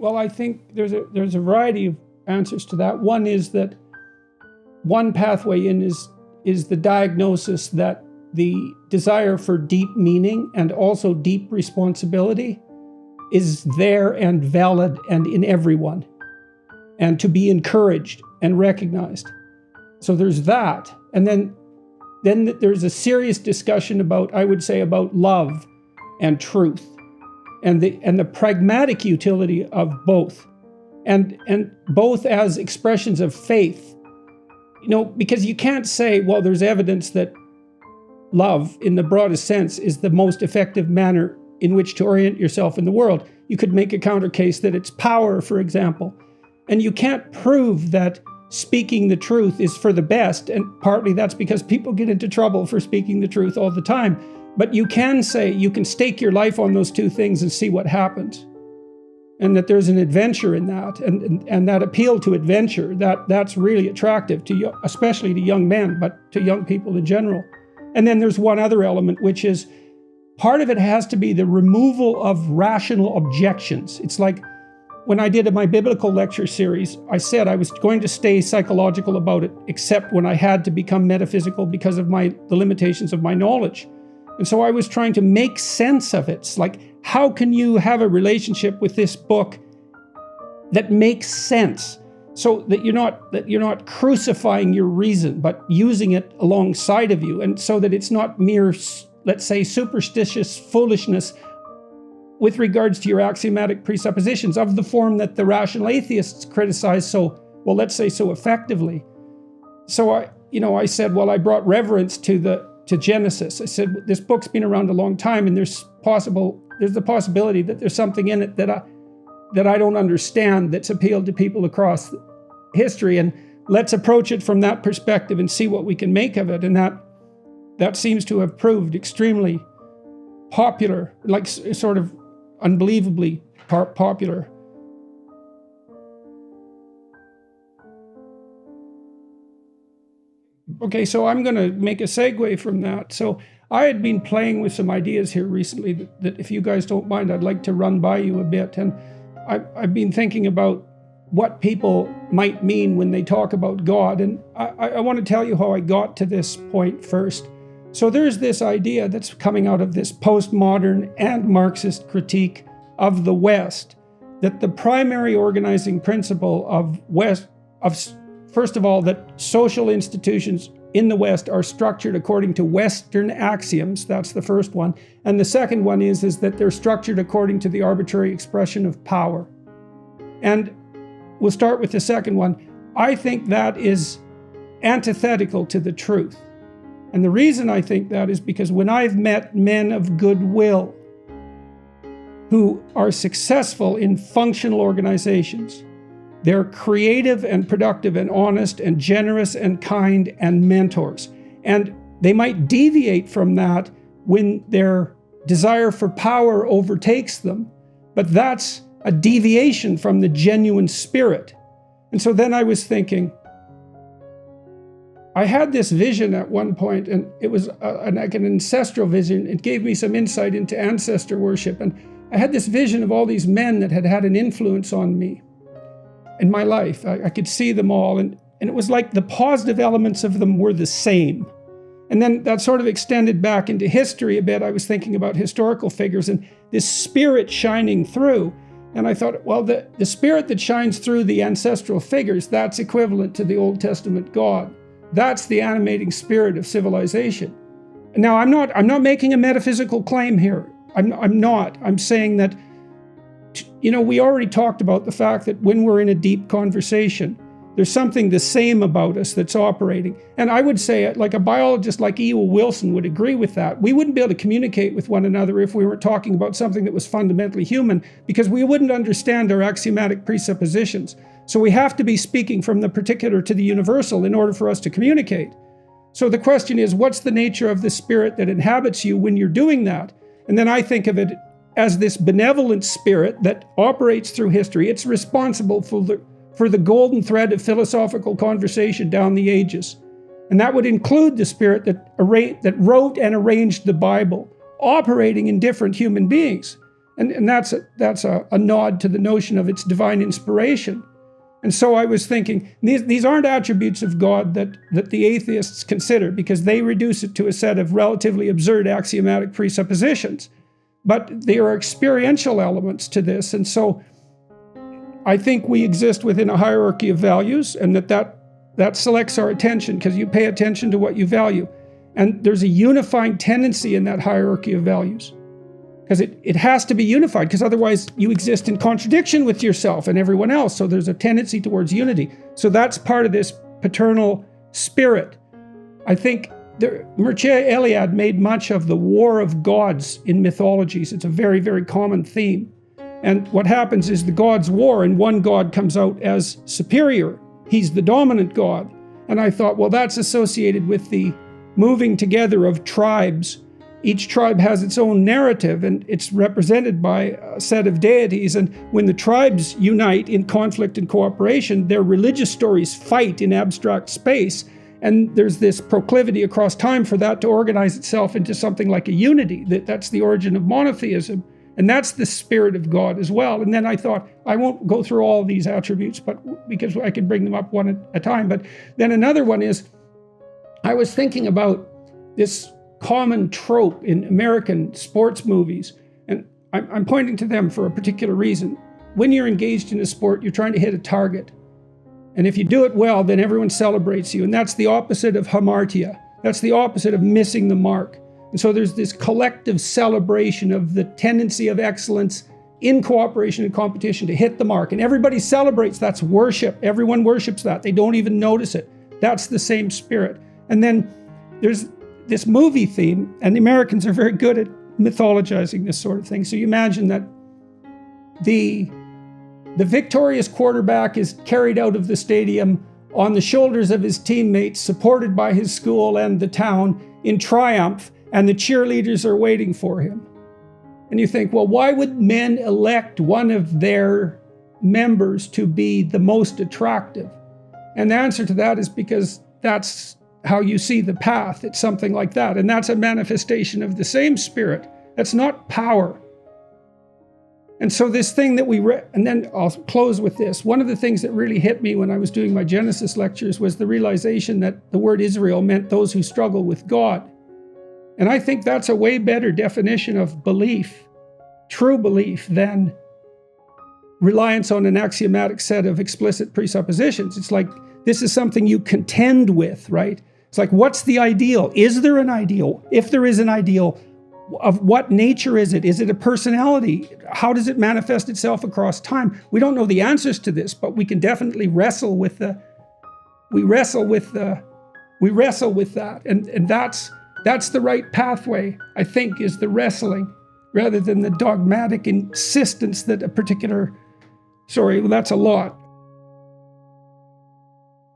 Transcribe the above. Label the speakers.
Speaker 1: Well, I think there's a variety of answers to that. One is that one pathway in is the diagnosis that the desire for deep meaning and also deep responsibility is there and valid and in everyone, and to be encouraged and recognized. So there's that. And then there's a serious discussion about, I would say, about love and truth and the pragmatic utility of both, and both as expressions of faith. Because you can't say, well, there's evidence that love, in the broadest sense, is the most effective manner in which to orient yourself in the world. You could make a counter case that it's power, for example. And you can't prove that speaking the truth is for the best, and partly that's because people get into trouble for speaking the truth all the time. But you can say, you can stake your life on those two things and see what happens. And that there's an adventure in that, and that appeal to adventure, that's really attractive to especially to young men, but to young people in general. And then there's one other element, which is part of it has to be the removal of rational objections. It's like when I did my biblical lecture series, I said I was going to stay psychological about it, except when I had to become metaphysical because of the limitations of my knowledge. And so I was trying to make sense of it. It's like, how can you have a relationship with this book that makes sense, so that you're not crucifying your reason, but using it alongside of you, and so that it's not mere, let's say, superstitious foolishness with regards to your axiomatic presuppositions of the form that the rational atheists criticize so effectively. So I said, well, I brought reverence to Genesis. I said, this book's been around a long time, and there's the possibility that there's something in it that I don't understand that's appealed to people across history, and let's approach it from that perspective and see what we can make of it. And that seems to have proved extremely popular, like sort of unbelievably popular. Okay, so I'm going to make a segue from that. So I had been playing with some ideas here recently that if you guys don't mind, I'd like to run by you a bit. And I've been thinking about what people might mean when they talk about God. And I want to tell you how I got to this point first. So there's this idea that's coming out of this postmodern and Marxist critique of the West, that the primary organizing principle first of all, that social institutions in the West are structured according to Western axioms. That's the first one. And the second one is that they're structured according to the arbitrary expression of power. And we'll start with the second one. I think that is antithetical to the truth. And the reason I think that is because when I've met men of goodwill who are successful in functional organizations, they're creative and productive and honest and generous and kind and mentors. And they might deviate from that when their desire for power overtakes them, but that's a deviation from the genuine spirit. And so then I was thinking, I had this vision at one point, and it was like an ancestral vision. It gave me some insight into ancestor worship. And I had this vision of all these men that had had an influence on me in my life. I could see them all, and it was like the positive elements of them were the same. And then that sort of extended back into history a bit. I was thinking about historical figures and this spirit shining through. And I thought, well, the spirit that shines through the ancestral figures, that's equivalent to the Old Testament God. That's the animating spirit of civilization. Now, I'm not making a metaphysical claim here. I'm not. I'm saying that, we already talked about the fact that when we're in a deep conversation, there's something the same about us that's operating. And I would say, like a biologist like E.O. Wilson would agree with that. We wouldn't be able to communicate with one another if we weren't talking about something that was fundamentally human, because we wouldn't understand our axiomatic presuppositions. So we have to be speaking from the particular to the universal in order for us to communicate. So the question is, what's the nature of the spirit that inhabits you when you're doing that? And then I think of it as this benevolent spirit that operates through history. It's responsible for the golden thread of philosophical conversation down the ages. And that would include the spirit that wrote and arranged the Bible, operating in different human beings. And that's a nod to the notion of its divine inspiration. And so I was thinking, these aren't attributes of God that the atheists consider, because they reduce it to a set of relatively absurd axiomatic presuppositions. But there are experiential elements to this. And so I think we exist within a hierarchy of values, and that selects our attention, because you pay attention to what you value. And there's a unifying tendency in that hierarchy of values, because it has to be unified, because otherwise you exist in contradiction with yourself and everyone else. So there's a tendency towards unity. So that's part of this paternal spirit. I think Mircea Eliade made much of the war of gods in mythologies. It's a very, very common theme. And what happens is the gods war, and one god comes out as superior. He's the dominant god. And I thought, well, that's associated with the moving together of tribes. Each tribe has its own narrative, and it's represented by a set of deities. And when the tribes unite in conflict and cooperation, their religious stories fight in abstract space. And there's this proclivity across time for that to organize itself into something like a unity. That's the origin of monotheism. And that's the spirit of God as well. And then I thought, I won't go through all these attributes, but because I can bring them up one at a time. But then another one is, I was thinking about this common trope in American sports movies, and I'm pointing to them for a particular reason. When you're engaged in a sport, you're trying to hit a target. And if you do it well, then everyone celebrates you. And that's the opposite of hamartia. That's the opposite of missing the mark. And so there's this collective celebration of the tendency of excellence in cooperation and competition to hit the mark. And everybody celebrates. That's worship. Everyone worships that. They don't even notice it. That's the same spirit. And then there's this movie theme, and the Americans are very good at mythologizing this sort of thing. So you imagine that the victorious quarterback is carried out of the stadium on the shoulders of his teammates, supported by his school and the town in triumph, and the cheerleaders are waiting for him. And you think, well, why would men elect one of their members to be the most attractive? And the answer to that is because that's how you see the path. It's something like that. And that's a manifestation of the same spirit. That's not power. And so this thing that and then I'll close with this. One of the things that really hit me when I was doing my Genesis lectures was the realization that the word Israel meant those who struggle with God. And I think that's a way better definition of belief, true belief, than reliance on an axiomatic set of explicit presuppositions. It's like, this is something you contend with, right? It's like, what's the ideal? Is there an ideal? If there is an ideal, of what nature is it? Is it a personality? How does it manifest itself across time? We don't know the answers to this, but we can definitely wrestle with that. And that's the right pathway, I think, is the wrestling, rather than the dogmatic insistence that a particular, that's a lot.